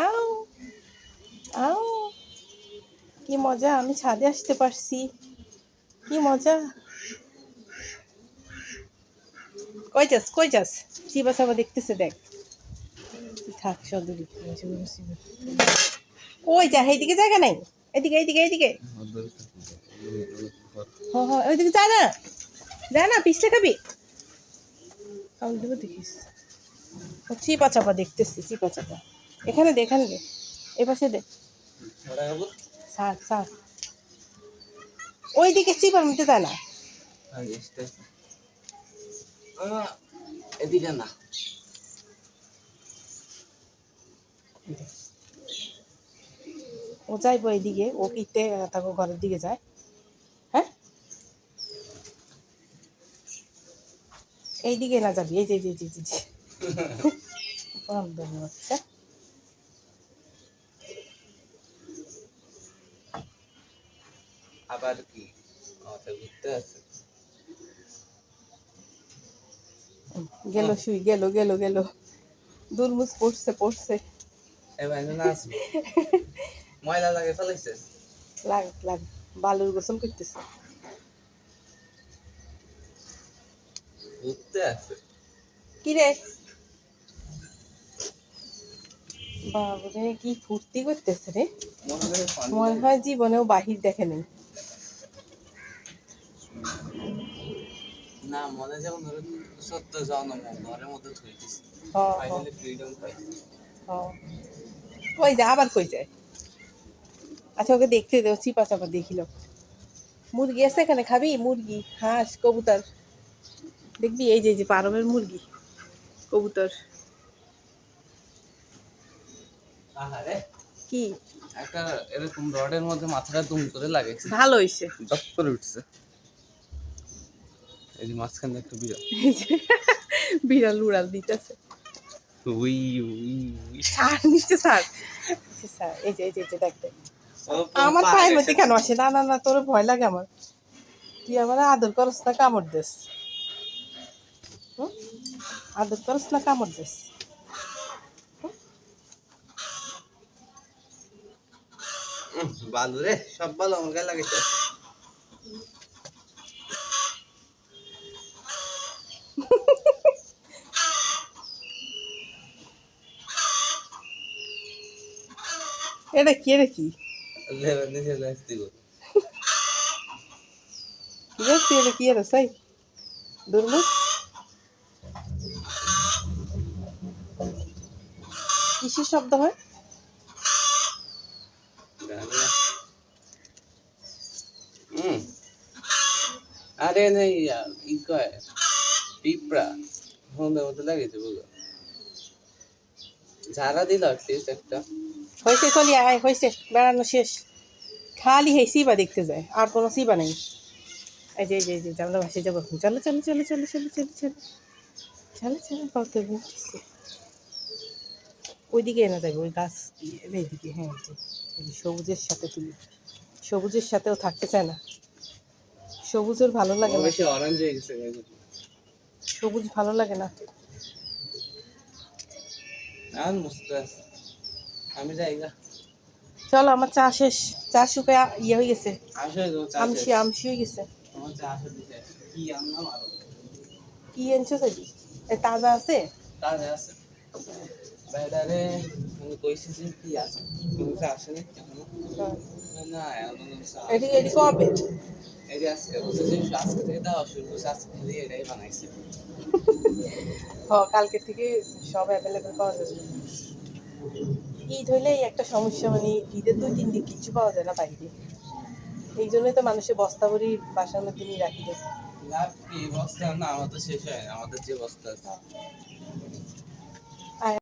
আও আও কি মজা, আমি ছাদে আসতে পারছি, কি মজা। কই যাস চিবা চাবা দেখতেছে, দেখ থাক সদরি। কই যা, এইদিকে জায়গা নাই, এদিকে এদিকে এদিকে, ওইদিকে যা না পিছলে খাবি, কাউন্ট দেবো দেখিস। চিপা চাপা দেখতেছি, চিপা চাপা এখানে দে, এখানে দে, এ পাশে দে, সার সার, ওইদিকে চিপার মধ্যে যায় না, এদিকে না, ও যাইবো এইদিকে, ও কিতে তাকে ঘরের দিকে যায়। হ্যাঁ এইদিকে না যাবি, এই যে যে যে যে হচ্ছে। আবার কি ঘুরতে আছে, গেল শুই, গেল গেল গেল, দুলমুজ পড়ছে ময়লা লাগে ফেলাইছে, লাগ লাগ, বালুর গোসল করতেছে, ঘুরতে আছে। কিরে বাবরে কি ফুর্তি করতেছে রে, মনে হয় জীবনেও বাহির দেখে নেই। না মনে যেমন সত্য জন্ম ঘরের মধ্যে থইতেছে, ফাইনালি ফ্রিডম পাইছে। কই যায় আবার, কই যায়? আচ্ছা ওকে দেখতে দেও, চিপা চাপা দেখিল। মুরগি আছে এখানে, খাবি মুরগি, হাঁস, কবুতর দেখবি, এই যে যে পারমের মুরগি, কবুতর। আহারে কি একটা এরকম রডের মধ্যে মাথাটা দুম করে লাগেছে, ভালো হইছে, দপ করে উঠছে। এই যে মাঝখানে একটা বিড়াল, এই যে বিড়াল উড়াল দিতেছে, উই উই উই। ছাড় নিচে ছাড়, ছাড়, এই যে এই যে এই যে দেখ দেখ। আমার পায়ের মধ্যে কেন আসে? না না না, তোর ভয় লাগে আমার, তুই আমার আদর করস না কামড় দেস, আদর করস না কামড় দেস। বালু রে, সব বালু আমার গায়ে লাগাইছে। এটা কি, এটা কি লেবার নিচে লাগতে গো, কি দেখছি, এটা কি এটা সাই দুর্মুখ, কিসের শব্দ হয়? আরে নেই ই কয় পিঁপড়া সন্ধ্যা মতো লাগিয়েছে বলো, ঝাড়া দিল অ্যাটলিস্ট একটা। হয়েছে, চলি আয়, হয়েছে, বেড়ানো শেষ, খালি হে সিবা দেখতে যায়, আর কোনো সিবা নেই। এই যে এই যে এই যে আমরা ভাসে যাবো, চলো চলো চলো চলো চলো চলো চলো চলো চলো, কত ঘুরতেছে, ওইদিকে না যাবে, ওই গাছ এইদিকে, হ্যাঁ এই যে সবুজের সাথে তুলি, সবুজের সাথেও থাকতে চায় না, সবুজের ভালো লাগে না, বেশি অরেঞ্জ হয়ে গেছে, সবুজ ভালো লাগে না। আর মস্ত আছে, আমি যাই গা। চলো আমার চা শেষ, চা শুকায় ইয়ে হয়ে গেছে, আসলে আমসি আমসি হয়ে গেছে। আমার চা আসলে কি আনলাম আরো, কি আনছো যাবি, তাজা আছে, তাজা আছে বাইরে, আমি কইছি যে কি আছে, তুমি তো আসেনি এখনো না, এদিকে এদিকে কবে, এই যে আজকে বলছে যে আজকে থেকে দেওয়া শুরু করছে, আজকে থেকে এটাই বানাইছে। কালকে থেকে সব অ্যাভেলেবেল পাওয়া যাবে। ঈদ হইলেই একটা সমস্যা, মানে ঈদের 2-3 দিন কিছু পাওয়া যায় না বাইরে, এই জন্যই তো মানুষের বস্তা ভরি বাসার মধ্যে নিয়ে রাখি দেয়। লাভ কি বস্তা না, আমাদের শেষ হয়, আমাদের যে বস্তা আছে